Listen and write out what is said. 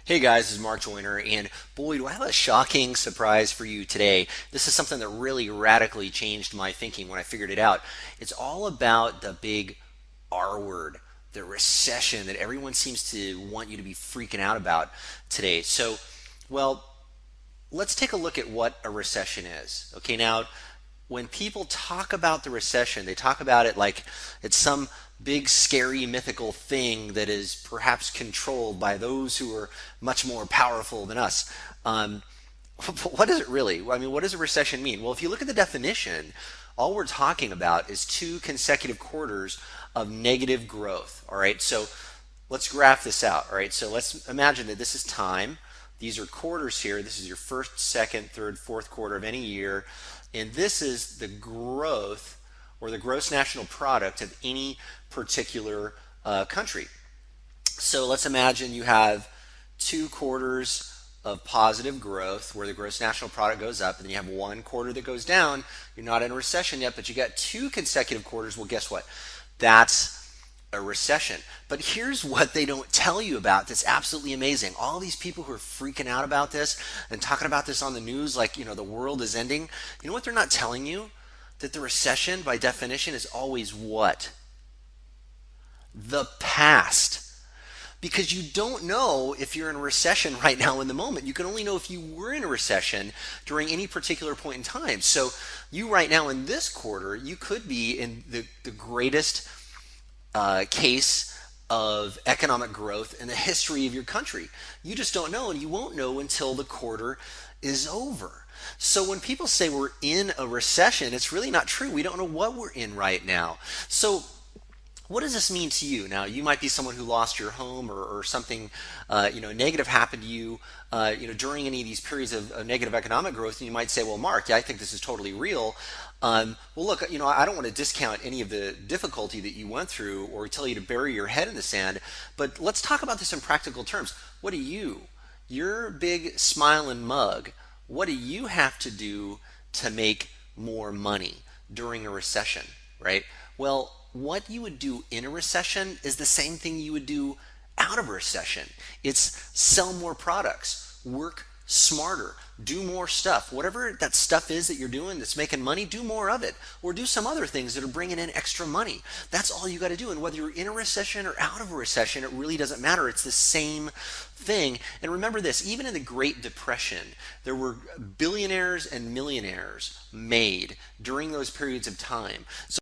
Hey guys, this is Mark Joyner, and boy, do I have a shocking surprise for you today. This is something that really radically changed my thinking when I figured it out. It's all about the big R word, the recession that everyone seems to want you to be freaking out about today. Well, let's take a look at what a recession is. Okay, now, when people talk about the recession, they talk about it like it's some big, scary, mythical thing that is perhaps controlled by those who are much more powerful than us. What is it really? I mean, what does a recession mean? Well, if you look at the definition, all we're talking about is two consecutive quarters of negative growth. All right, so let's graph this out. All right, so let's imagine that this is time. These are quarters here. This is your first, second, third, fourth quarter of any year. And this is the growth or the gross national product of any particular country. So let's imagine you have 2 quarters of positive growth where the gross national product goes up, and then you have 1 quarter that goes down. You're not in a recession yet, but you got 2 consecutive quarters. Well, guess what? That's a recession. But here's what they don't tell you about that's absolutely amazing. All these people who are freaking out about this and talking about this on the news like, the world is ending. You know what they're not telling you? That the recession, by definition, is always what? The past. Because you don't know if you're in a recession right now in the moment. You can only know if you were in a recession during any particular point in time. So you right now in this quarter, you could be in the greatest case of economic growth in the history of your country. You just don't know, and you won't know until the quarter is over. So when people say we're in a recession, it's really not true. We don't know what we're in right now. So what does this mean to you? Now, you might be someone who lost your home, or something, negative happened to you, during any of these periods of negative economic growth, and you might say, well, Mark, yeah, I think this is totally real. Well, look, I don't want to discount any of the difficulty that you went through or tell you to bury your head in the sand, but let's talk about this in practical terms. What do your big smiling mug, what do you have to do to make more money during a recession, right? Well, what you would do in a recession is the same thing you would do out of a recession. It's sell more products, work smarter, do more stuff. Whatever that stuff is that you're doing that's making money, do more of it. Or do some other things that are bringing in extra money. That's all you got to do. And whether you're in a recession or out of a recession, it really doesn't matter. It's the same thing. And remember this, even in the Great Depression, there were billionaires and millionaires made during those periods of time. So